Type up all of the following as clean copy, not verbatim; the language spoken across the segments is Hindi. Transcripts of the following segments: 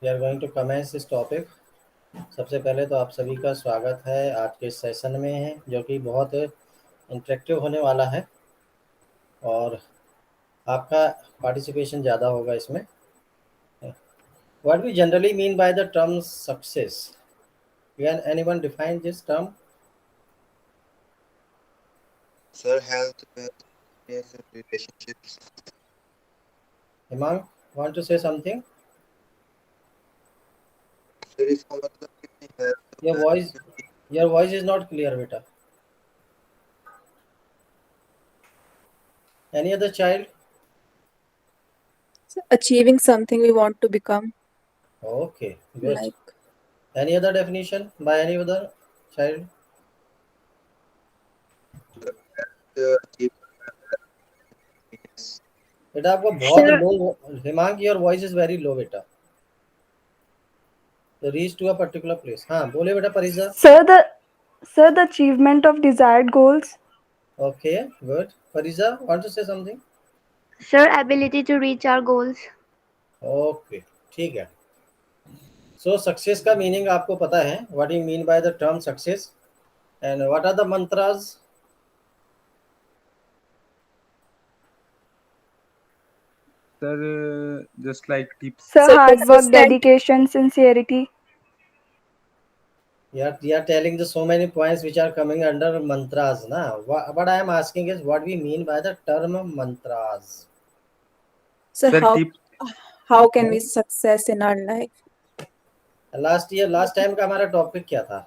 We are going to commence this topic. सबसे पहले तो आप सभी का स्वागत है आज के इस सेशन में है जो कि बहुत इंटरेक्टिव होने वाला है और आपका पार्टिसिपेशन ज़्यादा होगा इसमें। What we generally mean by the term success? Can anyone define this term? Sir, health, wealth, happiness, and relationships. Hemang, want to say something? Sir, इसका मतलब कि health, Your wealth, voice, your voice is not clear, beta. Any other child? Achieving something we want to become. Okay, good. Like, Any other definition by any other child? achieve happiness. बेटा आपको बहुत Sir, low, Himank your voice is very low बेटा। तो reach to a particular place. हाँ बोले बेटा Parija. sir, the achievement of desired goals. Okay good. Parija want to say something? Sir, ability to reach our goals. Okay ठीक है। सो सक्सेस का मीनिंग आपको पता है, what you mean by the term success and what are the mantras? Sir, just like tips. Sir, so hard work, consistent. dedication, sincerity. You are telling the so many points which are coming under mantras na. What I am asking is what we mean by the term mantras. So Sir, how tips. how can we success in our life? Last time का हमारा टॉपिक क्या था?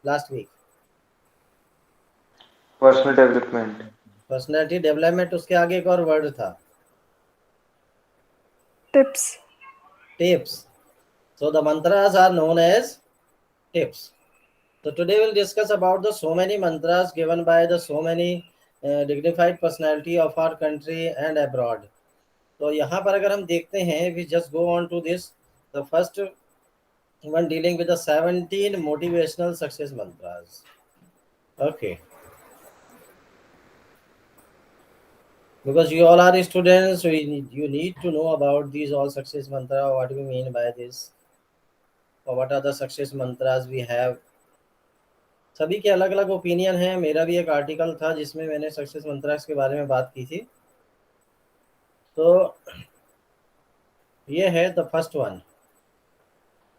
Last week Personal development. Personality development, उसके आगे एक और वर्ड था Tips. Tips. So the mantras are known as tips. So today we'll discuss about the so many mantras given by the so many dignified personality of our country and abroad. तो यहाँ पर अगर हम देखते हैं, we just go on to this, the first one dealing with the 17 motivational success mantras. Okay, because you all are students, so you need to know about these all success mantra, what we mean by this, or what are the success mantras we have. सभी के अलग अलग ओपिनियन है। मेरा भी एक आर्टिकल था जिसमें मैंने सक्सेस मंत्रास के बारे में बात की थी। तो ये है the first one.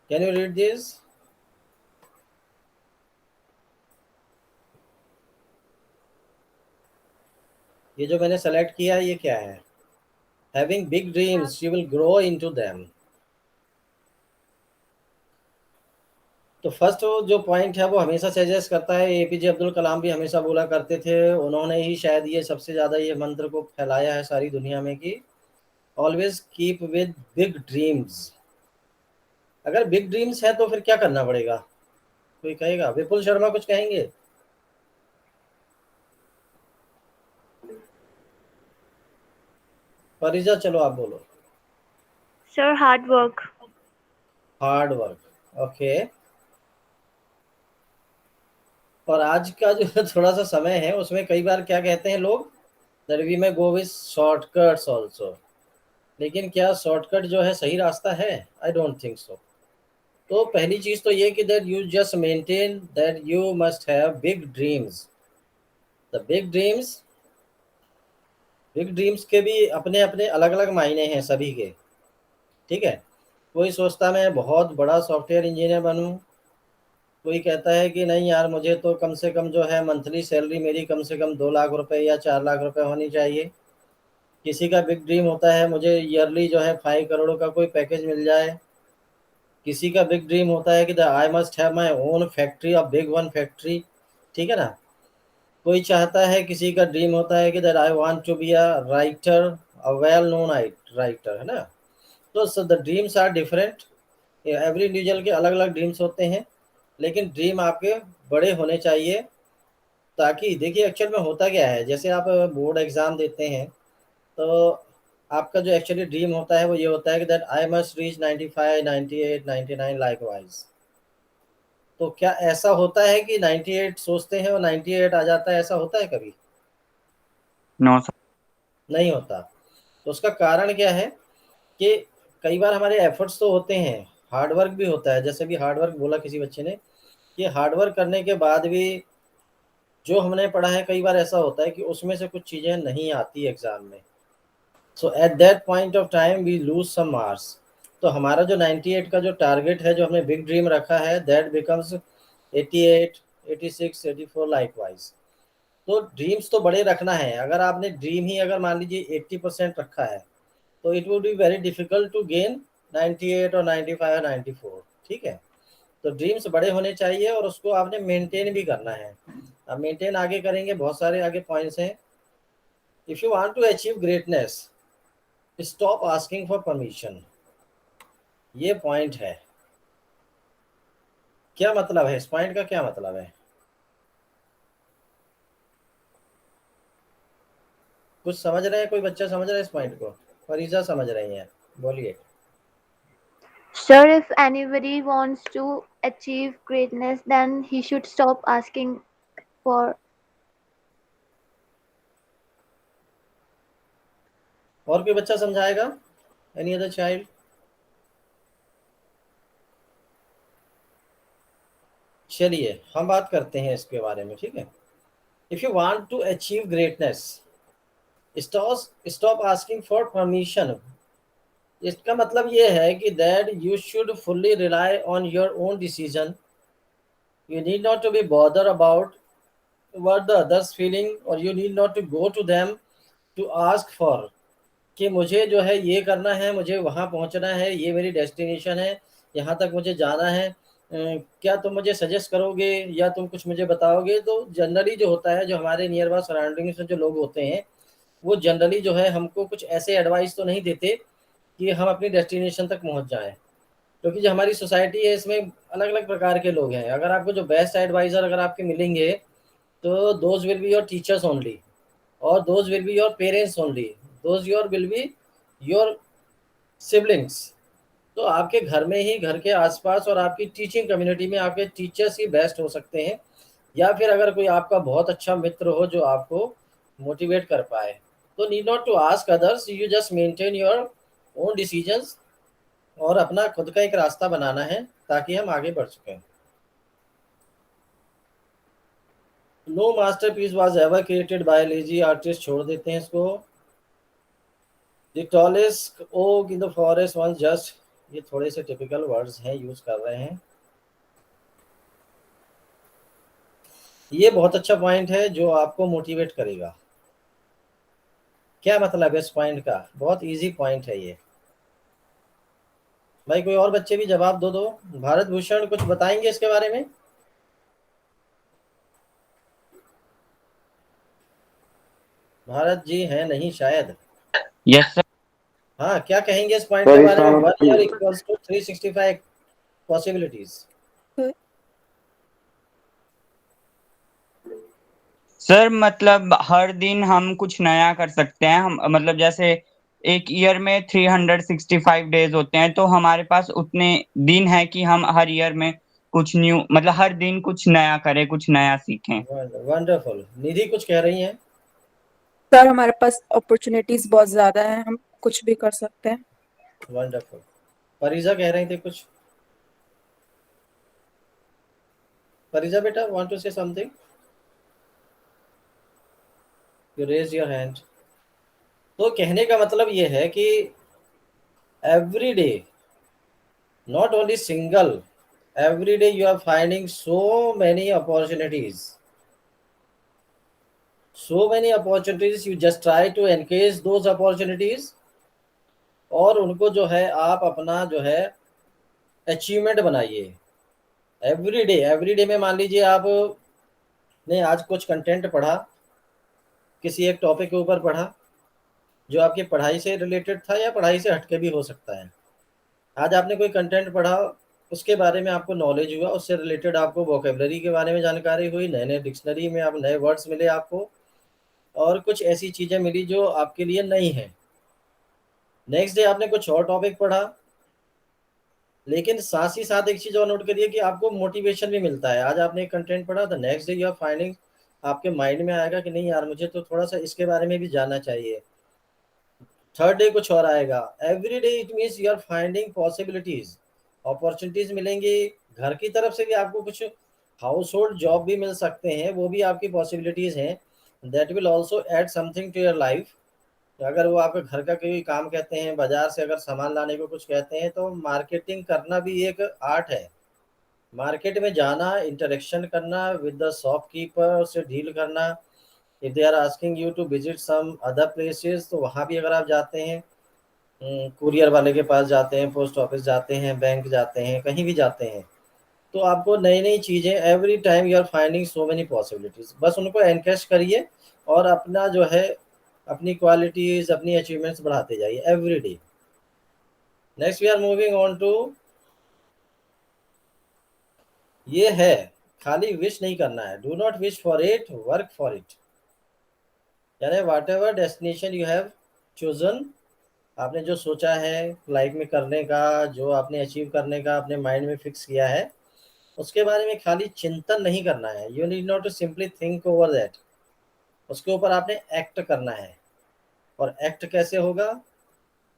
Can you read this? ये जो मैंने सेलेक्ट किया है ये क्या है? Having big dreams you will grow into them. तो फर्स्ट जो पॉइंट है वो हमेशा सजेस्ट करता है, एपीजे अब्दुल कलाम भी हमेशा बोला करते थे, उन्होंने ही शायद ये सबसे ज़्यादा ये मंत्र को फैलाया है सारी दुनिया में कि always keep with big dreams. अगर बिग ड्रीम्स है तो फिर क्या करना पड़ेगा? कोई कहेगा? विपुल शर्मा कुछ कहेंगे? परिजा चलो आप बोलो। Sir, hard work. Hard work, okay. और आज का जो थोड़ा सा समय है उसमें कई बार क्या कहते हैं लोग, दैट वी में गो विद शॉर्टकट्स आल्सो। लेकिन क्या शॉर्टकट जो है सही रास्ता है? I don't think so. तो पहली चीज तो ये कि that you just maintain that you must have big dreams. The big dreams के भी अपने अपने अलग अलग मायने हैं सभी के, ठीक है। कोई सोचता मैं बहुत बड़ा सॉफ्टवेयर इंजीनियर बनूं, कोई कहता है कि नहीं यार मुझे तो कम से कम जो है मंथली सैलरी मेरी कम से कम 2 लाख रुपए या 4 लाख रुपए होनी चाहिए। किसी का बिग ड्रीम होता है मुझे ईयरली जो है 5 करोड़ का कोई पैकेज मिल जाए। किसी का बिग ड्रीम होता है कि I must have my own factory, a big one factory, ठीक है ना। कोई चाहता है, किसी का ड्रीम होता है कि that I want to be a writer, a well known writer, है ना। तो so the dreams are different, every individual के अलग अलग ड्रीम्स होते हैं। लेकिन ड्रीम आपके बड़े होने चाहिए, ताकि देखिए एक्चुअल में होता क्या है, जैसे आप बोर्ड एग्ज़ाम देते हैं तो आपका जो एक्चुअली ड्रीम होता है वो ये होता है कि that I must reach 95, 98, 99 like wise. तो क्या ऐसा होता है कि 98 सोचते हैं और 98 आ जाता है? ऐसा होता है कभी? No, sir. नहीं होता। तो उसका कारण क्या है कि कई बार हमारे एफर्ट्स तो होते हैं, हार्ड वर्क भी होता है, जैसे भी हार्ड वर्क बोला किसी बच्चे ने कि हार्ड वर्क करने के बाद भी जो हमने पढ़ा है कई बार ऐसा होता है कि उसमें से कुछ चीज़ें नहीं आती एग्ज़ाम में, so at that point of time we lose some marks. तो हमारा जो 98 का जो टारगेट है, जो हमने बिग ड्रीम रखा है, दैट बिकम्स 88, 86, 84 लाइकवाइज। तो ड्रीम्स तो बड़े रखना है। अगर आपने ड्रीम ही अगर मान लीजिए 80% रखा है तो it would be very difficult to gain 98 और 95 और 94। ठीक है, तो ड्रीम्स बड़े होने चाहिए और उसको आपने मेंटेन भी करना है। अब मेंटेन आगे करेंगे, बहुत सारे आगे पॉइंट्स हैं। If you want to achieve greatness, stop asking for permission, ये पॉइंट है। क्या मतलब है इस पॉइंट का, क्या मतलब है? कुछ समझ रहे हैं? कोई बच्चा समझ रहा है इस पॉइंट को? फरीजा समझ रही हैं, बोलिए। Sir, if anybody wants to achieve greatness, then he should stop asking for. और कोई बच्चा समझाएगा? Any other child? चलिए हम बात करते हैं इसके बारे में, ठीक है। If you want to achieve greatness, stop asking for permission. इसका मतलब ये है कि that you should fully rely on your own decision. You need not to be bother about what the others feeling, और you need not to go to them to ask for कि मुझे जो है ये करना है, मुझे वहाँ पहुँचना है, ये मेरी डेस्टिनेशन है, यहाँ तक मुझे जाना है, क्या तुम मुझे सजेस्ट करोगे या तुम कुछ मुझे बताओगे? तो जनरली जो होता है, जो हमारे नियर बाय सराउंडिंग्स में जो लोग होते हैं, वो जनरली जो है हमको कुछ ऐसे एडवाइस तो नहीं देते कि हम अपनी डेस्टिनेशन तक पहुँच जाएं, क्योंकि जो हमारी सोसाइटी है इसमें अलग अलग प्रकार के लोग हैं। अगर आपको जो बेस्ट एडवाइज़र अगर आपके मिलेंगे तो those will be your teachers only, और those will be your parents only, those your will be your siblings. तो आपके घर में ही, घर के आसपास और आपकी टीचिंग कम्युनिटी में आपके टीचर्स ही बेस्ट हो सकते हैं, या फिर अगर कोई आपका बहुत अच्छा मित्र हो जो आपको मोटिवेट कर पाए। तो need not to ask others, you just maintain your own decisions और अपना खुद का एक रास्ता बनाना है ताकि हम आगे बढ़ सकें। No masterpiece was ever created by lazy artist, छोड़ देते हैं इसको। The tallest oak in the forest once just, ये थोड़े से टिपिकल वर्ड्स हैं, यूज कर रहे हैं। ये बहुत अच्छा पॉइंट है जो आपको मोटिवेट करेगा। क्या मतलब है इस पॉइंट का? बहुत इजी पॉइंट है ये। भाई कोई और बच्चे भी जवाब दो। भारत भूषण कुछ बताएंगे इसके बारे में? भारत जी हैं नहीं शायद। Yes sir. हाँ, क्या कहेंगे इस पॉइंट के बारे में? 1 year equals to 365 possibilities. Sir मतलब हर दिन हम कुछ नया कर सकते हैं। हम मतलब जैसे एक ईयर में 365 डेज होते हैं, तो हमारे पास उतने दिन है कि हम हर ईयर में कुछ न्यू, मतलब हर दिन कुछ नया करें, कुछ नया सीखें। वंडरफुल। निधि कुछ कह रही हैं? सर हमारे पास अपॉर्चुनिटीज बहुत ज्यादा हैं, हम कुछ भी कर सकते हैं। वंडरफुल। फरीजा कह रही थी कुछ। फरीजा बेटा, want to say something? You raise your hand. तो कहने का मतलब ये है कि every day, not only single, every day you are finding so many opportunities, you just try to engage those opportunities और उनको जो है आप अपना जो है अचीवमेंट बनाइए। एवरी डे में मान लीजिए आप ने आज कुछ कंटेंट पढ़ा, किसी एक टॉपिक के ऊपर पढ़ा जो आपकी पढ़ाई से रिलेटेड था या पढ़ाई से हटके भी हो सकता है। आज आपने कोई कंटेंट पढ़ा, उसके बारे में आपको नॉलेज हुआ, उससे रिलेटेड आपको वोकेबलरी के बारे में जानकारी हुई, नए नए डिक्शनरी में आप नए वर्ड्स मिले आपको, और कुछ ऐसी चीज़ें मिली जो आपके लिए नई हैं। नेक्स्ट डे आपने कुछ और टॉपिक पढ़ा, लेकिन साथ ही साथ एक चीज़ और नोट करिए कि आपको मोटिवेशन भी मिलता है। आज आपने एक कंटेंट पढ़ा, तो next day you are finding, आपके माइंड में आएगा कि नहीं यार मुझे तो थोड़ा सा इसके बारे में भी जानना चाहिए। थर्ड डे कुछ और आएगा। Every day it means you are finding possibilities, opportunities मिलेंगी, घर की तरफ से भी आपको कुछ हाउस होल्ड जॉब भी मिल सकते हैं, वो भी आपकी पॉसिबिलिटीज हैं। That will also add something to your life. अगर वो आपके घर का कोई काम कहते हैं, बाजार से अगर सामान लाने को कुछ कहते हैं, तो मार्केटिंग करना भी एक आर्ट है। मार्केट में जाना, इंटरेक्शन करना विद द शॉपकीपर, उससे डील करना। If they are asking you to visit some other places, तो वहाँ भी अगर आप जाते हैं, कुरियर वाले के पास जाते हैं, पोस्ट ऑफिस जाते हैं, बैंक जाते हैं, कहीं भी जाते हैं, तो आपको नई नई चीज़ें every time you are finding so many possibilities. बस उनको एनकैश करिए और अपना जो है अपनी क्वालिटीज, अपनी अचीवमेंट्स बढ़ाते जाइए every day. Next we are moving on to, ये है खाली विश नहीं करना है। Do not wish for it, work for it. यानी whatever destination you have chosen, आपने जो सोचा है लाइफ में करने का, जो आपने अचीव करने का अपने माइंड में फिक्स किया है, उसके बारे में खाली चिंतन नहीं करना है। You need not to simply think over that, उसके ऊपर आपने एक्ट करना है। और एक्ट कैसे होगा?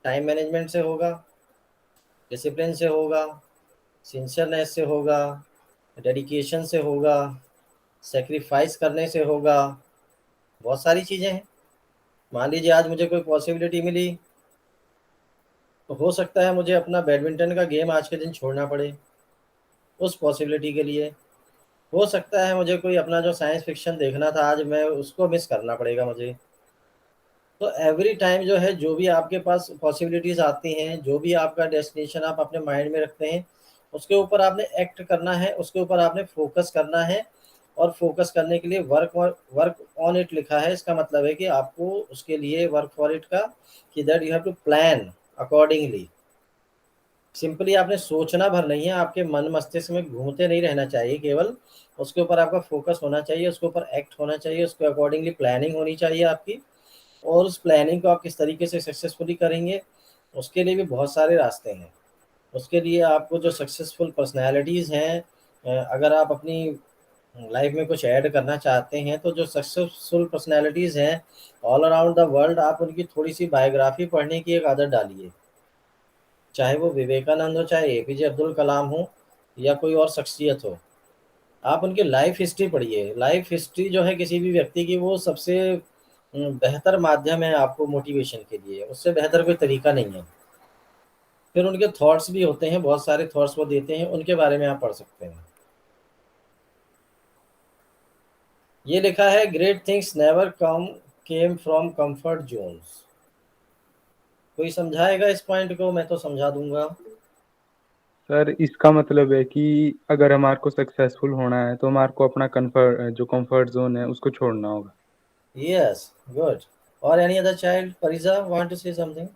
टाइम मैनेजमेंट से होगा, डिसिप्लिन से होगा, सिंसियरनेस से होगा, डेडिकेशन से होगा, सेक्रीफाइस करने से होगा। बहुत सारी चीज़ें हैं। मान लीजिए आज मुझे कोई पॉसिबिलिटी मिली, तो हो सकता है मुझे अपना बैडमिंटन का गेम आज के दिन छोड़ना पड़े उस पॉसिबिलिटी के लिए। हो सकता है मुझे कोई अपना जो साइंस फिक्शन देखना था आज मैं उसको मिस करना पड़ेगा मुझे। तो एवरी टाइम जो है, जो भी आपके पास पॉसिबिलिटीज़ आती हैं, जो भी आपका डेस्टिनेशन आप अपने माइंड में रखते हैं, उसके ऊपर आपने एक्ट करना है, उसके ऊपर आपने फोकस करना है। और फोकस करने के लिए वर्क ऑन इट लिखा है, इसका मतलब है कि आपको उसके लिए वर्क फॉर इट का, कि that you have to plan accordingly. Simply आपने सोचना भर नहीं है, आपके मन मस्तिष्क में घूमते नहीं रहना चाहिए केवल, उसके ऊपर आपका फोकस होना चाहिए, उसके ऊपर एक्ट होना चाहिए, उसके अकॉर्डिंगली प्लानिंग होनी चाहिए आपकी। और उस प्लानिंग को आप किस तरीके से सक्सेसफुली करेंगे, उसके लिए भी बहुत सारे रास्ते हैं। उसके लिए आपको जो सक्सेसफुल पर्सनैलिटीज़ हैं, अगर आप अपनी लाइफ में कुछ ऐड करना चाहते हैं, तो जो सक्सेसफुल पर्सनैलिटीज़ हैं ऑल अराउंड द वर्ल्ड, आप उनकी थोड़ी सी बायोग्राफी पढ़ने की एक आदत डालिए। चाहे वो विवेकानंद हो, चाहे एपीजे अब्दुल कलाम हो, या कोई और शख्सियत हो, आप उनकी लाइफ हिस्ट्री पढ़िए। लाइफ हिस्ट्री जो है किसी भी व्यक्ति की, वो सबसे बेहतर माध्यम है आपको मोटिवेशन के लिए, उससे बेहतर कोई तरीका नहीं है। फिर उनके थॉट्स भी होते हैं, बहुत सारे थॉट्स वो देते हैं, उनके बारे में आप पढ़ सकते हैं। ये लिखा है, great things never came from comfort Jones. कोई समझाएगा इस पॉइंट को? मैं तो समझा दूंगा। सर इसका मतलब है कि अगर हमारे को सक्सेसफुल होना है तो हमारे को अपना कंफर्ट जोन है उसको छोड़ना होगा। Yes, good. और any other child? Parija want to say something?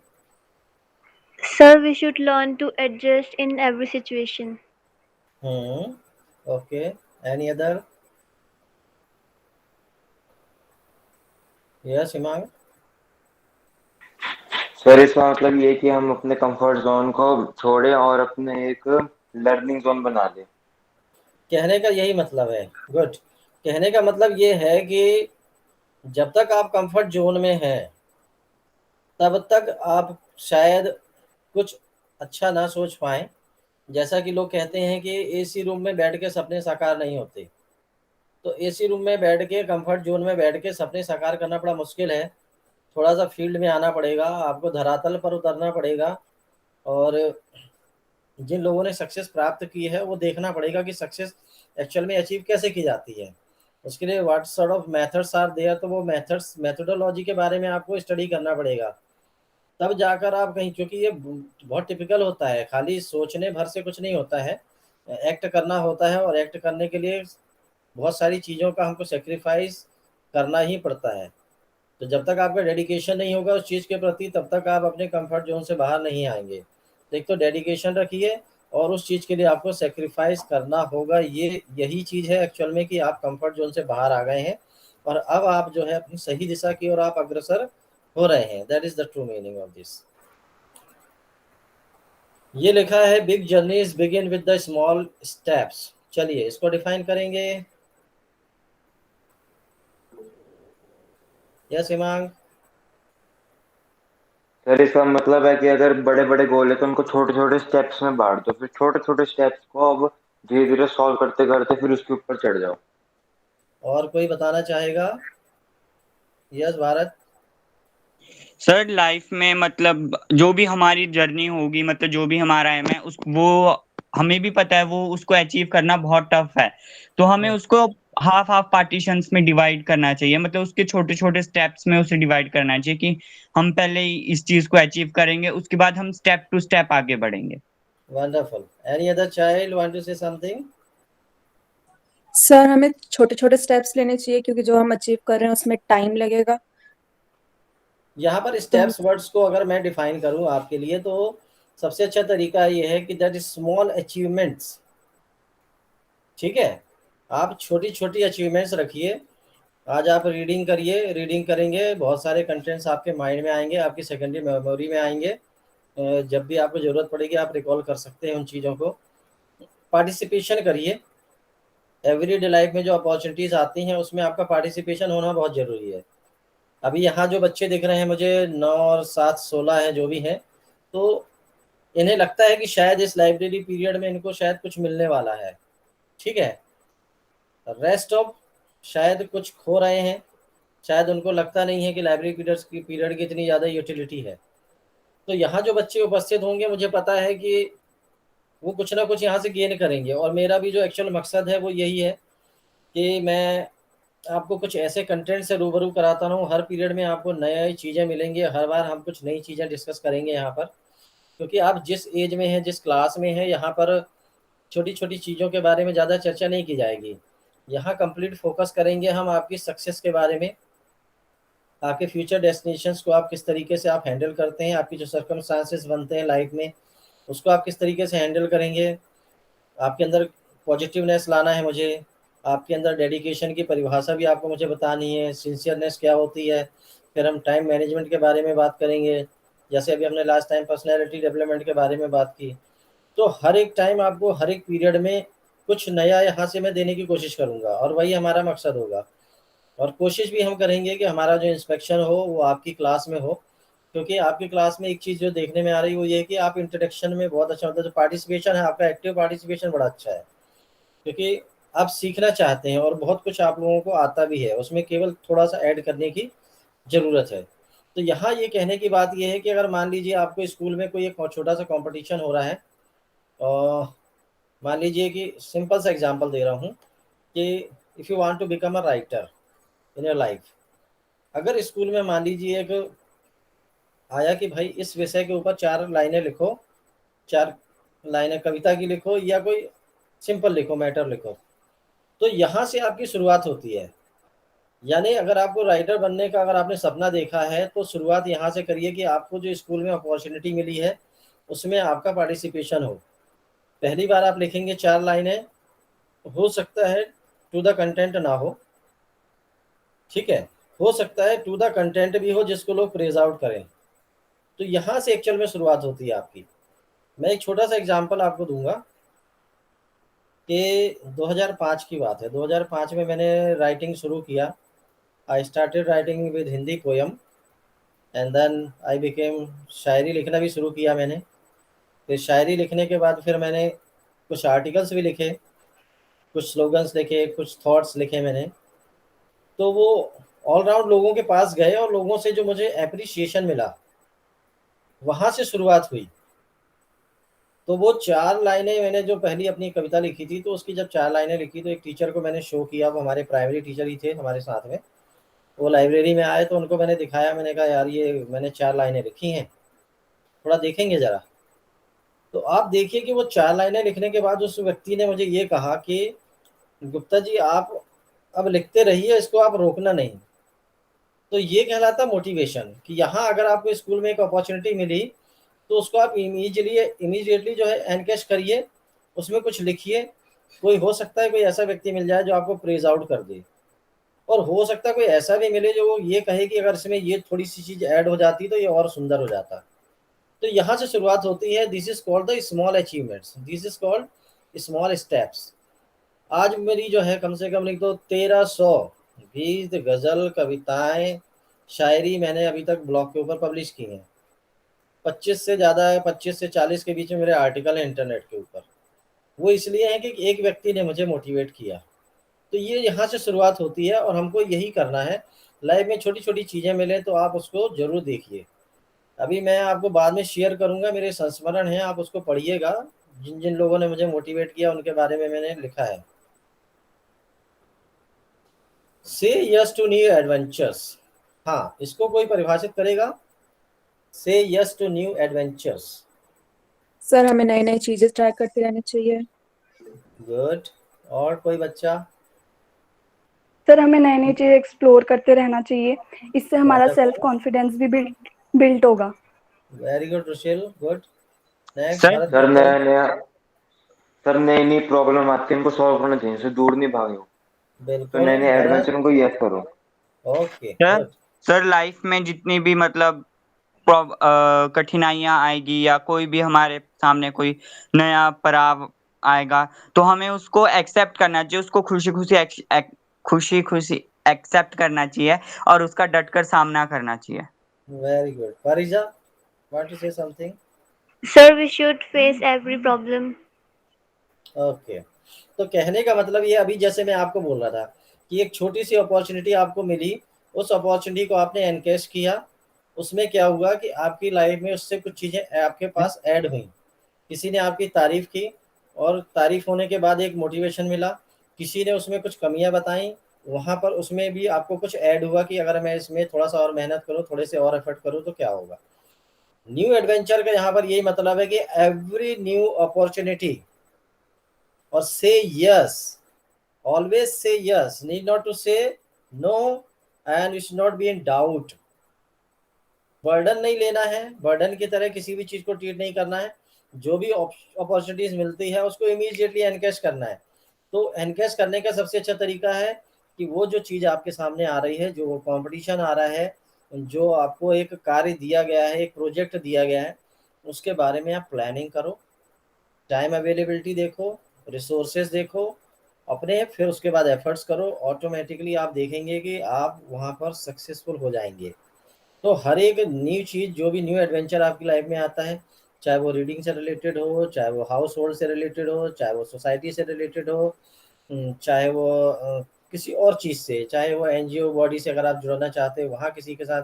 Sir, we should learn to adjust in every situation. Okay, any other? Yes, Himang? Sir इसका मतलब ये है कि हम अपने कंफर्ट जोन को छोड़ें और अपने एक लर्निंग जोन बना लें। कहने का यही मतलब है। गुड। कहने का मतलब ये है कि जब तक आप कंफर्ट जोन में हैं, तब तक आप शायद कुछ अच्छा ना सोच पाएं। जैसा कि लोग कहते हैं कि एसी रूम में बैठ के सपने साकार नहीं होते। तो एसी रूम में बैठ के, कंफर्ट जोन में बैठ के सपने साकार करना बड़ा मुश्किल है। थोड़ा सा फील्ड में आना पड़ेगा, आपको धरातल पर उतरना पड़ेगा। और जिन लोगों ने सक्सेस प्राप्त की है, वो देखना पड़ेगा कि सक्सेस एक्चुअल में अचीव कैसे की जाती है। उसके लिए what sort of methods are there, तो वो मेथड्स, मेथोडोलॉजी के बारे में आपको स्टडी करना पड़ेगा। तब जाकर आप कहीं, क्योंकि ये बहुत टिपिकल होता है, खाली सोचने भर से कुछ नहीं होता है, एक्ट करना होता है। और एक्ट करने के लिए बहुत सारी चीज़ों का हमको सेक्रीफाइस करना ही पड़ता है। तो जब तक आपका डेडिकेशन नहीं होगा उस चीज़ के प्रति, तब तक आप अपने कंफर्ट जोन से बाहर नहीं आएंगे। तो एक तो डेडिकेशन रखिए, और उस चीज़ के लिए आपको सेक्रीफाइस करना होगा। यही चीज़ है एक्चुअल में कि आप कंफर्ट जोन से बाहर आ गए हैं, और अब आप जो है अपनी सही दिशा की ओर आप अग्रसर हो रहे हैं। That is the true meaning of this. ये लिखा है, big journeys begin with the small steps. चलिए इसको डिफाइन करेंगे। यस हिमांग? सर इसका मतलब है कि अगर बड़े बड़े गोल है तो उनको छोटे छोटे स्टेप्स में बांट दो, फिर छोटे छोटे स्टेप्स को अब धीरे धीरे सॉल्व करते करते फिर उसके ऊपर चढ़ जाओ। और कोई बताना चाहेगा? यस भारत। सर लाइफ में मतलब जो भी हमारी जर्नी होगी, मतलब जो भी हमारा एम है उस वो हमें भी पता है, वो उसको अचीव करना बहुत टफ है। तो हमें उसको हाफ हाफ पार्टीशंस में डिवाइड करना चाहिए, मतलब उसके छोटे छोटे स्टेप्स में उसे डिवाइड करना चाहिए कि हम पहले इस चीज को अचीव करेंगे, उसके बाद हम स्टेप टू स्टेप आगे बढ़ेंगे। Wonderful. Any other child want to say something? Sir हमें छोटे छोटे स्टेप्स लेने चाहिए क्योंकि जो हम अचीव कर रहे हैं उसमें टाइम लगेगा। यहाँ पर तो स्टेप्स वर्ड्स को अगर मैं डिफाइन करूँ आपके लिए तो सबसे अच्छा तरीका ये है कि दैट इज स्मॉल अचीवमेंट्स। ठीक है, आप छोटी छोटी अचीवमेंट्स रखिए। आज आप रीडिंग करिए, रीडिंग करेंगे बहुत सारे कंटेंट्स आपके माइंड में आएंगे, आपकी सेकेंडरी मेमोरी में आएंगे। जब भी आपको ज़रूरत पड़ेगी आप रिकॉल कर सकते हैं उन चीज़ों को। पार्टिसिपेशन करिए, एवरीडे लाइफ में जो अपॉर्चुनिटीज़ आती हैं उसमें आपका पार्टिसिपेशन होना बहुत ज़रूरी है। अभी यहाँ जो बच्चे दिख रहे हैं मुझे 9 और 7 16 हैं जो भी हैं, तो इन्हें लगता है कि शायद इस लाइब्रेरी पीरियड में इनको शायद कुछ मिलने वाला है। ठीक है, रेस्ट ऑफ शायद कुछ खो रहे हैं, शायद उनको लगता नहीं है कि लाइब्रेरी पीरियड की इतनी ज़्यादा यूटिलिटी है। तो यहाँ जो बच्चे उपस्थित होंगे मुझे पता है कि वो कुछ ना कुछ यहाँ से गेन करेंगे, और मेरा भी जो एक्चुअल मकसद है वो यही है कि मैं आपको कुछ ऐसे कंटेंट से रूबरू कराता हूँ। हर पीरियड में आपको नई चीज़ें मिलेंगी, हर बार हम कुछ नई चीज़ें डिस्कस करेंगे यहाँ पर, क्योंकि आप जिस एज में हैं, जिस क्लास में हैं, यहाँ पर छोटी छोटी चीज़ों के बारे में ज़्यादा चर्चा नहीं की जाएगी। यहाँ कंप्लीट फोकस करेंगे हम आपकी सक्सेस के बारे में, आपके फ्यूचर डेस्टिनेशंस को आप किस तरीके से आप हैंडल करते हैं, आपकी जो सर्कमस्टांसेस बनते हैं लाइफ में उसको आप किस तरीके से हैंडल करेंगे। आपके अंदर पॉजिटिवनेस लाना है मुझे, आपके अंदर डेडिकेशन की परिभाषा भी आपको मुझे बतानी है, सिंसियरनेस क्या होती है। फिर हम टाइम मैनेजमेंट के बारे में बात करेंगे, जैसे अभी हमने लास्ट टाइम पर्सनैलिटी डेवलपमेंट के बारे में बात की। तो हर एक टाइम आपको हर एक पीरियड में कुछ नया यहाँ से मैं देने की कोशिश करूँगा, और वही हमारा मकसद होगा। और कोशिश भी हम करेंगे कि हमारा जो इंस्पेक्शन हो वो आपकी क्लास में हो, क्योंकि आपकी क्लास में एक चीज़ जो देखने में आ रही है वो ये है कि आप इंट्रोडक्शन में बहुत अच्छा, मतलब जो पार्टिसिपेशन है आपका, एक्टिव पार्टिसिपेशन बड़ा अच्छा है, क्योंकि आप सीखना चाहते हैं और बहुत कुछ आप लोगों को आता भी है, उसमें केवल थोड़ा सा ऐड करने की ज़रूरत है। तो यहाँ ये कहने की बात ये है कि अगर मान लीजिए आपको स्कूल में कोई एक छोटा सा कंपटीशन हो रहा है, और मान लीजिए कि सिंपल सा एग्जांपल दे रहा हूँ कि if you want to become a writer in your life, अगर स्कूल में मान लीजिए एक आया कि भाई इस विषय के ऊपर 4 लाइनें लिखो, 4 लाइनें कविता की लिखो या कोई सिंपल लिखो, मैटर लिखो, तो यहाँ से आपकी शुरुआत होती है। यानी अगर आपको राइटर बनने का अगर आपने सपना देखा है तो शुरुआत यहाँ से करिए कि आपको जो स्कूल में अपॉर्चुनिटी मिली है उसमें आपका पार्टिसिपेशन हो। पहली बार आप लिखेंगे 4 लाइनें, हो सकता है टू द कंटेंट ना हो, ठीक है, हो सकता है टू द कंटेंट भी हो जिसको लोग प्रेज आउट करें। तो यहाँ से एक्चुअल में शुरुआत होती है आपकी। मैं एक छोटा सा एग्जांपल आपको दूंगा कि 2005 की बात है। 2005 में मैंने राइटिंग शुरू किया। I started writing with Hindi poem and then I became, शायरी लिखना भी शुरू किया मैंने। फिर शायरी लिखने के बाद फिर मैंने कुछ आर्टिकल्स भी लिखे, कुछ स्लोगन्स लिखे, कुछ थॉट्स लिखे मैंने। तो वो ऑल राउंड लोगों के पास गए और लोगों से जो मुझे एप्रिसिएशन मिला वहाँ से शुरुआत हुई। तो वो 4 लाइनें मैंने जो पहली अपनी कविता लिखी थी, तो उसकी जब 4 लाइनें लिखी तो एक टीचर को मैंने शो किया, वो हमारे प्राइमरी टीचर ही थे हमारे साथ में। वो लाइब्रेरी में आए तो उनको मैंने दिखाया, मैंने कहा यार ये मैंने 4 लाइनें लिखी हैं, थोड़ा देखेंगे ज़रा। तो आप देखिए कि वो 4 लाइनें लिखने के बाद उस व्यक्ति ने मुझे ये कहा कि गुप्ता जी आप अब लिखते रहिए, इसको आप रोकना नहीं। तो ये कहलाता मोटिवेशन कि यहाँ अगर आपको स्कूल में एक अपॉर्चुनिटी मिली तो उसको आप इमीडिएटली जो है एनकैश करिए, उसमें कुछ लिखिए। कोई हो सकता है कोई ऐसा व्यक्ति मिल जाए जो आपको प्रेज आउट कर दे, और हो सकता है कोई ऐसा भी मिले जो ये कहे कि अगर इसमें ये थोड़ी सी चीज़ ऐड हो जाती तो ये और सुंदर हो जाता। तो यहाँ से शुरुआत होती है। This is called the small achievements, this is called small steps. आज मेरी जो है कम से कम लिख दो 1300 गीत, गज़ल, कविताएं, शायरी मैंने अभी तक ब्लॉग के ऊपर पब्लिश की हैं। 25 से ज़्यादा है, 25 से 40 के बीच में मेरे आर्टिकल हैं इंटरनेट के ऊपर। वो इसलिए है कि एक व्यक्ति ने मुझे मोटिवेट किया। तो ये यहाँ से शुरुआत होती है और हमको यही करना है। लाइफ में छोटी-छोटी चीज़ें मिलें तो आप उसको ज़रूर देखिए। अभी मैं आपको बाद में शेयर करूँगा, मेरे संस्मरण हैं, आप उसको पढ़िएगा। जिन-जिन लोगों ने मुझे मोटिवेट किया उनके बारे में मैंने लिखा है। से यस टू न्यू एडवेंचर्स। हाँ, इसको कोई परिभाषित करेगा? Say yes to new adventures. Sir हमें नई नई चीजें ट्राई करते रहना चाहिए। गुड। और कोई बच्चा? सर हमें नई नई चीज़ें एक्सप्लोर करते रहना चाहिए, इससे हमारा Wonderful. सेल्फ कॉन्फिडेंस भी बिल्ट होगा। Very good Rushil, good. Next sir Bharat sir Gupta. नया नया सर नई नई प्रॉब्लम आती है, उनको सॉल्व करना चाहिए, उससे दूर नहीं भागो। तो बिल्कुल नए नए भरत। एडवेंचर को यस करो। Okay sir good. Sir life में जितनी भी मतलब कठिनाइयाँ आएगी या कोई भी हमारे सामने कोई नया पड़ाव आएगा तो हमें उसको एक्सेप्ट करना चाहिए, उसको खुशी खुशी एक्सेप्ट करना चाहिए और उसका डटकर सामना करना चाहिए। Very good. Parija, want to say something? Sir, we should face every problem. Okay. तो कहने का मतलब ये, अभी जैसे मैं आपको बोल रहा था कि एक छोटी सी अपॉर्चुनिटी आपको मिली, उस अपॉर्चुनिटी को आपने एनकैश किया। उसमें क्या हुआ कि आपकी लाइफ में उससे कुछ चीज़ें आपके पास ऐड हुई। किसी ने आपकी तारीफ़ की और तारीफ़ होने के बाद एक मोटिवेशन मिला। किसी ने उसमें कुछ कमियां बताई, वहाँ पर उसमें भी आपको कुछ ऐड हुआ कि अगर मैं इसमें थोड़ा-सा और मेहनत करूँ, थोड़े से और एफर्ट करूँ तो क्या होगा। न्यू एडवेंचर का यहाँ पर यही मतलब है कि एवरी न्यू अपॉर्चुनिटी और say yes, always say yes, need not to say no and you should not be in doubt. Burden नहीं लेना है, बर्डन की तरह किसी भी चीज़ को ट्रीट नहीं करना है। जो भी अपॉर्चुनिटीज़ मिलती है उसको इमीडिएटली एनकैश करना है। तो एनकैश करने का सबसे अच्छा तरीका है कि वो जो चीज़ आपके सामने आ रही है, जो वो कॉम्पिटिशन आ रहा है, जो आपको एक कार्य दिया गया है, एक प्रोजेक्ट दिया गया है, उसके बारे में आप प्लानिंग करो, टाइम अवेलेबिलिटी देखो, रिसोर्सेज देखो अपने, फिर उसके बाद एफर्ट्स करो। ऑटोमेटिकली आप देखेंगे कि आप वहाँ पर सक्सेसफुल हो जाएंगे। तो हर एक न्यू चीज़, जो भी न्यू एडवेंचर आपकी लाइफ में आता है, चाहे वो रीडिंग से रिलेटेड हो, चाहे वो हाउस होल्ड से रिलेटेड हो, चाहे वो सोसाइटी से रिलेटेड हो, चाहे वो किसी और चीज़ से, चाहे वो एनजीओ बॉडी से अगर आप जुड़ना चाहते हो, वहाँ किसी के साथ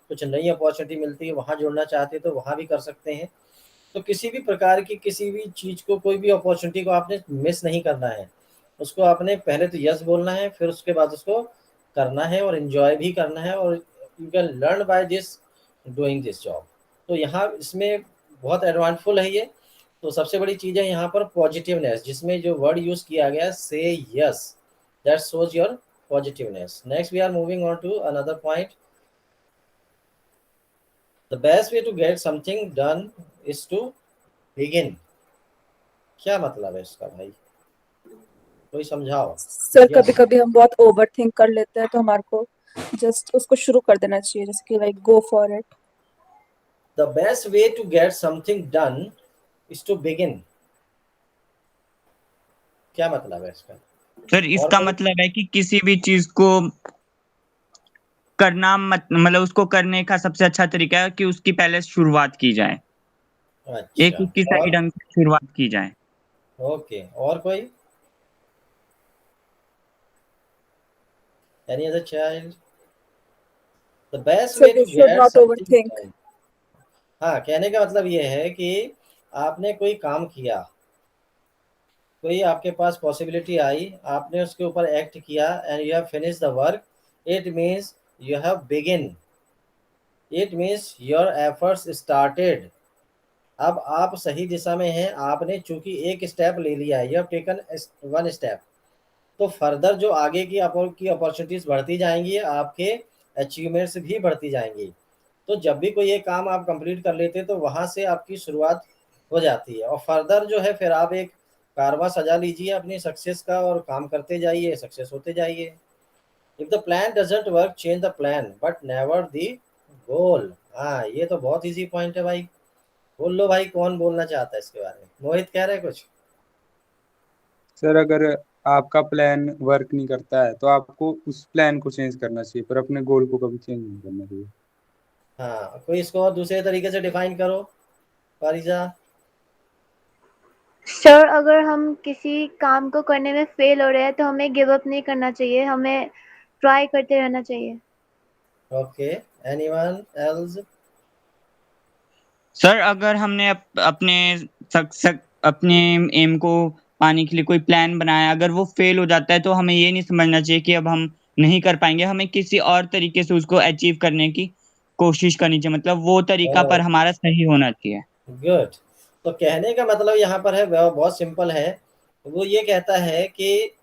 कुछ नई अपॉर्चुनिटी मिलती है, वहाँ जुड़ना चाहते हो तो वहाँ भी कर सकते हैं। तो किसी भी प्रकार की किसी भी चीज़ को, कोई भी अपॉर्चुनिटी को आपने मिस नहीं करना है। उसको आपने पहले तो यस बोलना है, फिर उसके बाद उसको करना है और एन्जॉय भी करना है, और you can learn by this doing this job. तो यहाँ इसमें बहुत एडवांसफुल है ये। तो सबसे बड़ी चीज़ है यहाँ पर पॉजिटिवनेस, जिसमें जो वर्ड यूज़ किया गया say yes, that shows your positiveness. Next we are moving on to another point. The best way to get something done is to begin. क्या मतलब है इसका भाई, कोई समझाओ। सर यस, कभी कभी हम बहुत ओवर थिंक कर लेते हैं, तो हमारे को जस्ट उसको शुरू कर देना चाहिए, जैसे कि like go for it. The best way to get something done is to begin. क्या मतलब है इसका? सर इसका कोई? मतलब है कि किसी भी चीज को करना मतलब उसको करने का सबसे अच्छा तरीका है कि उसकी पहले शुरुआत की जाए, एक अच्छा। उसकी सही और ढंग से शुरुआत की जाए। ओके, और कोई? Any other child? The best sir way we to should get not over something think. Done. हाँ, कहने का मतलब ये है कि आपने कोई काम किया, कोई आपके पास पॉसिबिलिटी आई, आपने उसके ऊपर एक्ट किया and you have finish the work, it means you have begin, it means your efforts started. अब आप सही दिशा में हैं, आपने चूंकि एक स्टेप ले लिया है, you have taken one step. तो फर्दर जो आगे की अपॉर्चुनिटीज़ बढ़ती जाएंगी, आपके अचीवमेंट्स भी बढ़ती जाएंगी। तो जब भी कोई एक काम आप कंप्लीट कर लेते हैं तो वहाँ से आपकी शुरुआत हो जाती है, और फर्दर जो है फिर आप एक कारवां सजा लीजिए अपनी सक्सेस का और काम करते जाइए, सक्सेस होते जाइए। If the plan doesn't work, change the plan but never the goal. हाँ, ये तो बहुत इजी पॉइंट है भाई। बोल लो भाई, कौन बोलना चाहता है इसके बारे में? मोहित कह रहे हैं कुछ? सर अगर आपका प्लान वर्क नहीं करता है तो आपको उस प्लान को चेंज करना चाहिए, पर अपने गोल को कभी चेंज नहीं करना चाहिए। हाँ, कोई इसको और दूसरे तरीके से डिफाइन करो पारिजा। सर अगर हम किसी काम को करने में फेल हो रहे हैं तो हमें गिव अप नहीं करना चाहिए, हमें ट्राई करते रहना चाहिए। Okay, anyone else? सर अगर हमने अपने एम को पाने के लिए कोई प्लान बनाया, अगर वो फेल हो जाता है तो हमें ये नहीं समझना चाहिए कि अब हम नहीं कर पाएंगे, हमें किसी और तरीके से उसको अचीव करने की कोशिश करनी चाहिए, मतलब वो तरीका पर हमारा सही होना चाहिए। गुड। तो कहने का मतलब यहाँ पर है वह बहुत सिंपल है। वो ये कहता है कि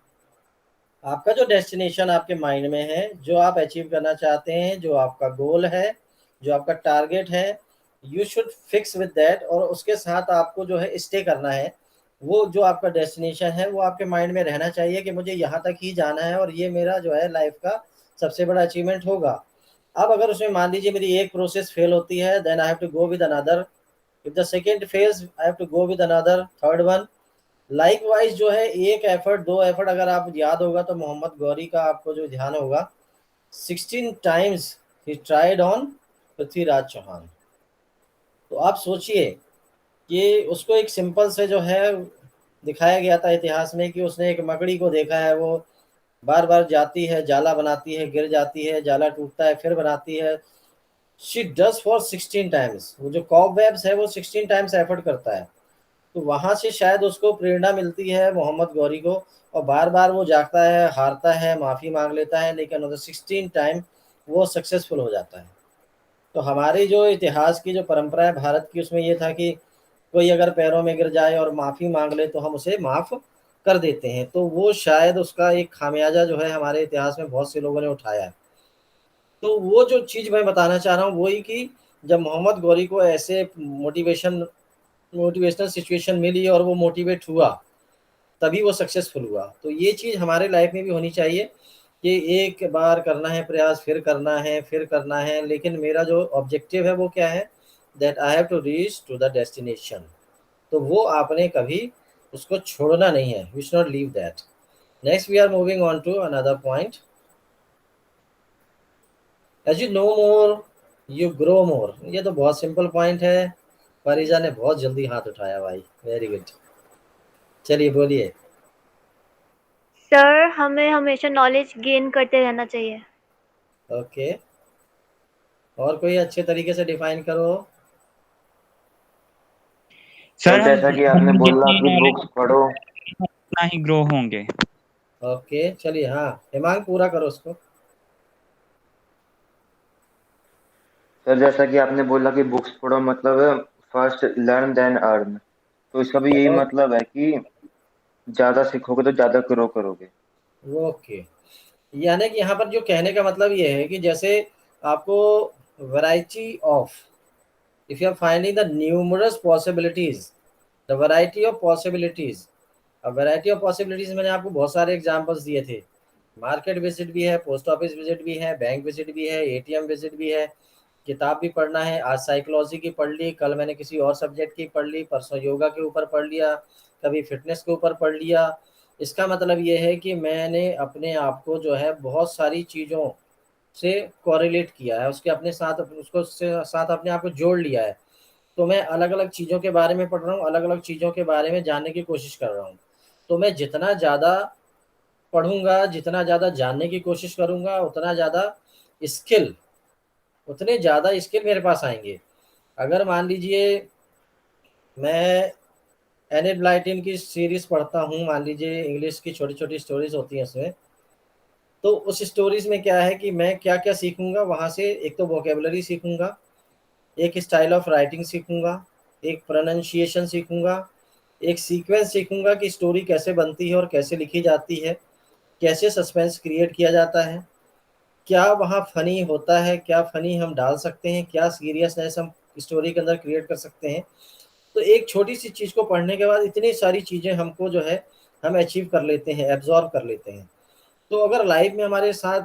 आपका जो डेस्टिनेशन आपके माइंड में है, जो आप अचीव करना चाहते हैं, जो आपका गोल है, जो आपका टारगेट है, you should fix with that, और उसके साथ आपको जो है स्टे करना है। वो जो आपका डेस्टिनेशन है वो आपके माइंड में रहना चाहिए कि मुझे यहाँ तक ही जाना है और ये मेरा जो है लाइफ का सबसे बड़ा अचीवमेंट होगा। अब अगर उसमें मान लीजिए मेरी एक प्रोसेस फेल होती है, then I have to go with another. If the second phase I have to go with another third one. Likewise जो है एक एफर्ट दो एफर्ट, अगर आप याद होगा तो मोहम्मद गौरी का आपको जो ध्यान होगा, 16 times he tried on Prithviraj Chauhan. तो आप सोचिए कि उसको एक सिंपल से जो है दिखाया गया था इतिहास में कि उसने एक मकड़ी को देखा है, वो बार बार जाती है, जाला बनाती है, गिर जाती है, जाला टूटता है, फिर बनाती है। She does for 16 times. वो जो कॉबवेब्स है वो 16 टाइम्स एफर्ट करता है। तो वहां से शायद उसको प्रेरणा मिलती है मोहम्मद गौरी को, और बार बार वो जागता है, हारता है, माफ़ी मांग लेता है, लेकिन 16 टाइम वो सक्सेसफुल हो जाता है। तो हमारी जो इतिहास की जो परंपरा है भारत की, उसमें ये था कि कोई अगर पैरों में गिर जाए और माफ़ी मांग ले तो हम उसे माफ़ कर देते हैं। तो वो शायद उसका एक खामियाजा जो है हमारे इतिहास में बहुत से लोगों ने उठाया है। तो वो जो चीज़ मैं बताना चाह रहा हूँ वही कि जब मोहम्मद गौरी को ऐसे मोटिवेशनल सिचुएशन मिली और वो मोटिवेट हुआ, तभी वो सक्सेसफुल हुआ। तो ये चीज़ हमारे लाइफ में भी होनी चाहिए कि एक बार करना है प्रयास, फिर करना है, फिर करना है, लेकिन मेरा जो ऑब्जेक्टिव है वो क्या है, that I have to reach to the destination. तो वो आपने कभी उसको छोड़ना नहीं है, we should not leave that. Next we are moving on to another point. As you know more you grow more. ये तो बहुत सिंपल पॉइंट है, परिजा ने बहुत जल्दी हाथ उठाया भाई, वेरी गुड। चलिए बोलिए। सर हमें हमेशा नॉलेज गेन करते रहना चाहिए। ओके, और कोई अच्छे तरीके से डिफाइन करो। सर हम जैसा कि आपने बोला जितनी कि नॉलेज बुक्स पढ़ो। उतना ही ग्रो होंगे। ओके चलिए, हाँ हिमांग पूरा करो उसको। सर जैसा कि आपने बोला कि बुक्स पढ़ो, मतलब फर्स्ट लर्न देन अर्न, तो इसका भी यही मतलब है कि ज्यादा सीखोगे तो ज्यादा ग्रो करोगे। ओके, यानी कि यहाँ पर जो कहने का मतलब ये है कि जैसे आपको variety of, if you are finding the numerous possibilities, the variety of possibilities. अब वैरायटी ऑफ पॉसिबिलिटीज मैंने आपको बहुत सारे एग्जांपल्स दिए थे। मार्केट विजिट भी है, पोस्ट ऑफिस विजिट भी है, बैंक विजिट भी है, एटीएम विजिट भी है, किताब भी पढ़ना है। आज साइकोलॉजी की पढ़ ली, कल मैंने किसी और सब्जेक्ट की पढ़ ली, परसों योगा के ऊपर पढ़ लिया, कभी फिटनेस के ऊपर पढ़ लिया। इसका मतलब ये है कि मैंने अपने आप को जो है बहुत सारी चीज़ों से कोरिलेट किया है, उसके अपने साथ उसको साथ अपने आप को जोड़ लिया है। तो मैं अलग अलग चीज़ों के बारे में पढ़ रहा हूँ, अलग अलग चीज़ों के बारे में जानने की कोशिश कर रहा हूँ। तो मैं जितना ज़्यादा पढ़ूंगा, जितना ज़्यादा जानने की कोशिश करूंगा, उतने ज़्यादा स्किल मेरे पास आएंगे। अगर मान लीजिए मैं एनिड ब्लाइटिन की सीरीज़ पढ़ता हूँ, मान लीजिए इंग्लिश की छोटी छोटी स्टोरीज होती हैं उसमें, तो उस स्टोरीज में क्या है कि मैं क्या क्या सीखूंगा वहाँ से। एक तो वोकेबलरी सीखूंगा, एक स्टाइल ऑफ राइटिंग सीखूंगा, एक प्रोनाउंसिएशन सीखूंगा, एक सीक्वेंस सीखूंगा कि स्टोरी कैसे बनती है और कैसे लिखी जाती है, कैसे सस्पेंस क्रिएट किया जाता है, क्या वहाँ फ़नी होता है, क्या फ़नी हम डाल सकते हैं, क्या सीरियसनेस हम स्टोरी के अंदर क्रिएट कर सकते हैं। तो एक छोटी सी चीज़ को पढ़ने के बाद इतनी सारी चीज़ें हमको जो है हम अचीव कर लेते हैं, एब्जॉर्ब कर लेते हैं। तो अगर लाइफ में हमारे साथ,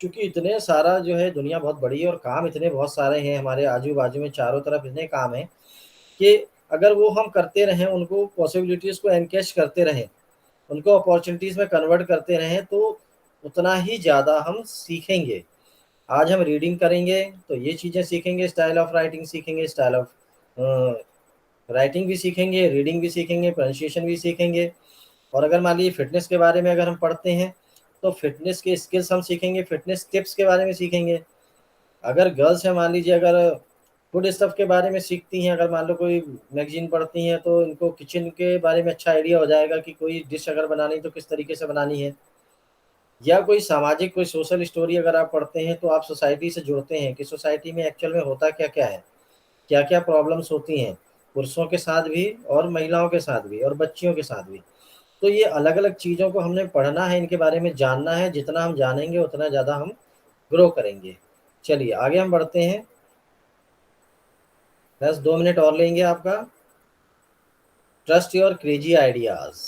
चूँकि इतने सारा जो है दुनिया बहुत बड़ी है और काम इतने बहुत सारे हैं हमारे आजू बाजू में, चारों तरफ इतने काम हैं कि अगर वो हम करते रहें, उनको पॉसिबिलिटीज़ को एनकैश करते रहें, उनको अपॉर्चुनिटीज़ में कन्वर्ट करते रहें, तो उतना ही ज़्यादा हम सीखेंगे। आज हम रीडिंग करेंगे तो ये चीज़ें सीखेंगे, स्टाइल ऑफ राइटिंग सीखेंगे, स्टाइल ऑफ राइटिंग भी सीखेंगे, रीडिंग भी सीखेंगे, प्रोनाउंसिएशन भी सीखेंगे। और अगर मान लीजिए फिटनेस के बारे में अगर हम पढ़ते हैं तो फिटनेस के स्किल्स हम सीखेंगे, फिटनेस टिप्स के बारे में सीखेंगे। अगर गर्ल्स हैं मान लीजिए, अगर फूड स्टफ के बारे में सीखती हैं, अगर मान लो कोई मैगजीन पढ़ती हैं तो इनको किचन के बारे में अच्छा आइडिया हो जाएगा कि कोई डिश अगर बनानी तो किस तरीके से बनानी है। या कोई सामाजिक कोई सोशल स्टोरी अगर आप पढ़ते हैं तो आप सोसाइटी से जुड़ते हैं कि सोसाइटी में एक्चुअल में होता क्या क्या है, क्या क्या प्रॉब्लम्स होती हैं पुरुषों के साथ भी और महिलाओं के साथ भी और बच्चियों के साथ भी। तो ये अलग अलग चीज़ों को हमने पढ़ना है, इनके बारे में जानना है। जितना हम जानेंगे उतना ज़्यादा हम ग्रो करेंगे। चलिए आगे हम बढ़ते हैं। बस 2 मिनट और लेंगे आपका। Trust your crazy ideas,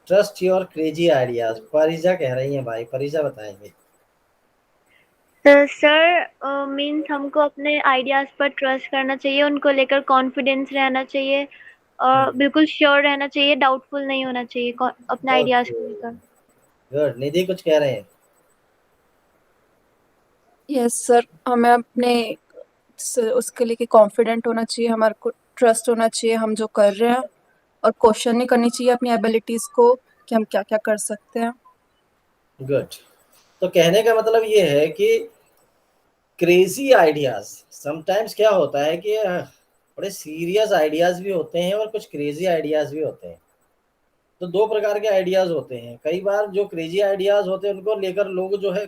trust your crazy ideas. Parija कह रही हैं भाई, परिजा बताएंगे। सर मीन्स हमको अपने आइडियाज पर ट्रस्ट करना चाहिए, उनको लेकर कॉन्फिडेंस रहना चाहिए और बिल्कुल श्योर रहना चाहिए, डाउटफुल नहीं होना चाहिए अपने आइडियाज को लेकर। गुड। निधि कुछ कह रहे हैं? यस सर, हमें अपने उसके लिए कॉन्फिडेंट होना चाहिए, हमारे को ट्रस्ट होना चाहिए हम जो कर रहे हैं, और क्वेश्चन नहीं करनी चाहिए अपनी एबिलिटीज को कि हम क्या क्या कर सकते हैं। गुड। तो कहने का मतलब ये है कि क्रेजी आइडियाज समटाइम्स क्या होता है कि बड़े सीरियस आइडियाज भी होते हैं और कुछ क्रेजी आइडियाज भी होते हैं। तो 2 प्रकार के आइडियाज होते हैं। कई बार जो क्रेजी आइडियाज होते हैं उनको लेकर लोग जो है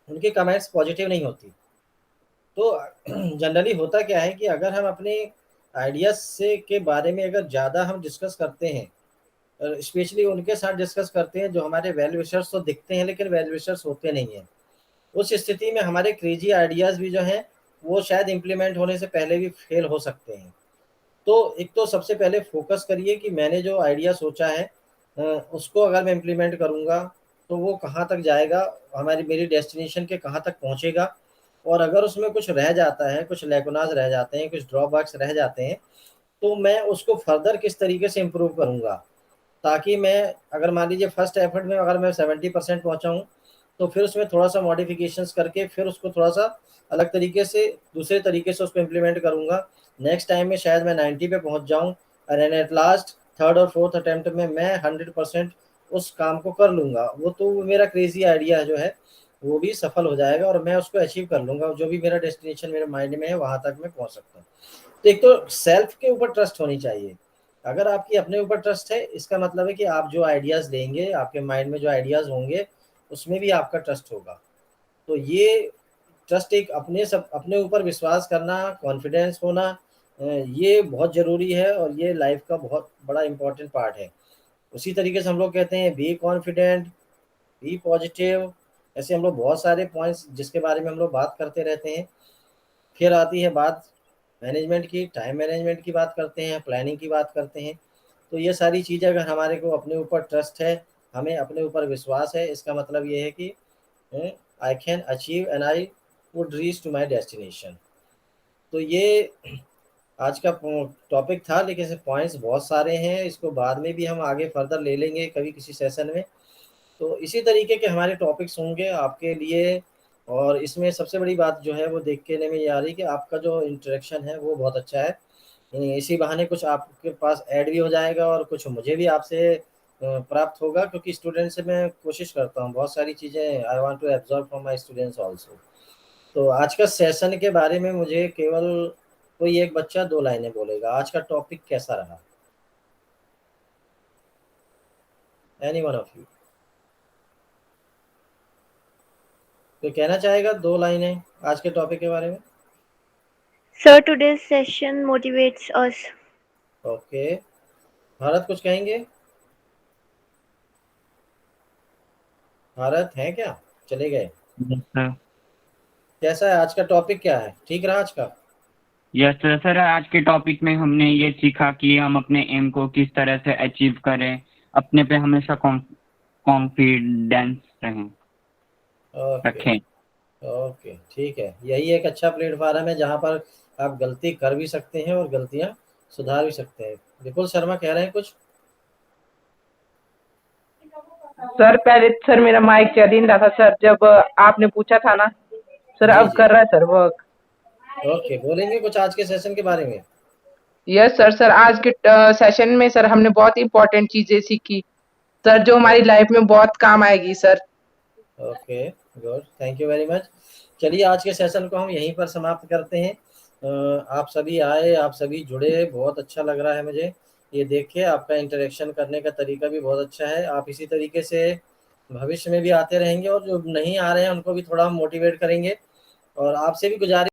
उनके कमेंट्स पॉजिटिव नहीं होती। तो जनरली होता क्या है कि अगर हम अपने आइडियाज से के बारे में अगर ज़्यादा हम डिस्कस करते हैं, स्पेशली उनके साथ डिस्कस करते हैं जो हमारे वेल विशर्स तो दिखते हैं लेकिन वेल विशर्स होते नहीं हैं, उस स्थिति में हमारे क्रेजी आइडियाज़ भी जो हैं वो शायद इम्प्लीमेंट होने से पहले भी फेल हो सकते हैं। तो एक तो सबसे पहले फोकस करिए कि मैंने जो आइडिया सोचा है उसको अगर मैं इम्प्लीमेंट करूँगा तो वो कहाँ तक जाएगा, हमारी मेरी डेस्टिनेशन के कहाँ तक पहुँचेगा। और अगर उसमें कुछ रह जाता है, कुछ लैकुनास रह जाते हैं, कुछ ड्रॉबैक्स रह जाते हैं, तो मैं उसको फर्दर किस तरीके से इम्प्रूव करूँगा, ताकि मैं अगर मान लीजिए फर्स्ट एफर्ट में अगर मैं 70% पहुँचा हूँ तो फिर उसमें थोड़ा-सा मॉडिफिकेशंस करके फिर उसको थोड़ा-सा अलग तरीके से दूसरे तरीके से उसको इम्प्लीमेंट करूँगा। नेक्स्ट टाइम में शायद मैं 90 पे पहुँच जाऊँ और एंड एट लास्ट थर्ड और फोर्थ अटेम्प्ट में मैं 100% उस काम को कर लूँगा। वो तो मेरा क्रेज़ी आइडिया जो है वो भी सफल हो जाएगा और मैं उसको अचीव कर लूँगा। जो भी मेरा डेस्टिनेशन मेरे माइंड में है वहाँ तक मैं पहुँच सकता हूँ। तो एक तो सेल्फ के ऊपर ट्रस्ट होनी चाहिए। अगर आपकी अपने ऊपर ट्रस्ट है इसका मतलब है कि आप जो आइडियाज़ लेंगे, आपके माइंड में जो आइडियाज़ होंगे उसमें भी आपका ट्रस्ट होगा। तो ये ट्रस्ट एक अपने ऊपर विश्वास करना, कॉन्फिडेंस होना, ये बहुत ज़रूरी है और ये लाइफ का बहुत बड़ा इम्पोर्टेंट पार्ट है। उसी तरीके से हम लोग कहते हैं बी कॉन्फिडेंट, बी पॉजिटिव। ऐसे हम लोग बहुत सारे पॉइंट्स जिसके बारे में हम लोग बात करते रहते हैं। फिर आती है बात मैनेजमेंट की, टाइम मैनेजमेंट की बात करते हैं, प्लानिंग की बात करते हैं। तो ये सारी चीज़ें अगर हमारे को अपने ऊपर ट्रस्ट है, हमें अपने ऊपर विश्वास है, इसका मतलब ये है कि I can achieve and I would reach to my destination. तो ये आज का टॉपिक था, लेकिन इसमें पॉइंट्स बहुत सारे हैं, इसको बाद में भी हम आगे फर्दर ले लेंगे कभी किसी सेशन में। तो इसी तरीके के हमारे टॉपिक्स होंगे आपके लिए। और इसमें सबसे बड़ी बात जो है वो देखने में ये आ रही कि आपका जो इंटरेक्शन है वो बहुत अच्छा है। इसी बहाने कुछ आपके पास ऐड भी हो जाएगा और कुछ मुझे भी आपसे प्राप्त होगा, क्योंकि स्टूडेंट से मैं कोशिश करता हूँ बहुत सारी चीज़ें I want to absorb from my students also. तो आज का सेशन के बारे में मुझे केवल कोई एक बच्चा 2 लाइनें बोलेगा। आज का टॉपिक कैसा रहा? एनी वन ऑफ यू कोई कहना चाहेगा 2 लाइनें आज के टॉपिक के बारे में? Sir, today's session motivates us. Okay, Bharat कुछ कहेंगे? भारत हैं क्या? चले गए? कैसा है आज का टॉपिक, क्या है? ठीक रहा आज का? यस सर, आज के टॉपिक में हमने ये सीखा कि हम अपने एम को किस तरह से अचीव करें, अपने पे हमेशा कॉन्फिडेंस रखें। ओके, ठीक है। यही एक अच्छा प्लेटफॉर्म है जहाँ पर आप गलती कर भी सकते हैं और गलतियाँ सुधार भी सकते हैं। विपुल शर्मा कह रहे हैं कुछ? सर पहले सर मेरा माइक चल ही नहीं रहा था सर, जब आपने पूछा था ना सर, जी, अब जी। कर रहा है सर वर्क। ओके, बोलेंगे कुछ आज के सेशन के बारे में? Yes sir. सर आज के सेशन में सर हमने बहुत इंपॉर्टेंट चीजें सीखी सर, जो हमारी लाइफ में बहुत काम आएगी sir. Okay, good, thank you very much. चलिए आज के सेशन को हम यहीं पर समाप्त करते हैं। आप सभी आए, आप सभी जुड़े, बहुत अच्छा लग रहा है मुझे ये देख के। आपका इंटरेक्शन करने का तरीका भी बहुत अच्छा है। आप इसी तरीके से भविष्य में भी आते रहेंगे और जो नहीं आ रहे हैं उनको भी थोड़ा हम मोटिवेट करेंगे। और आपसे भी गुजारिश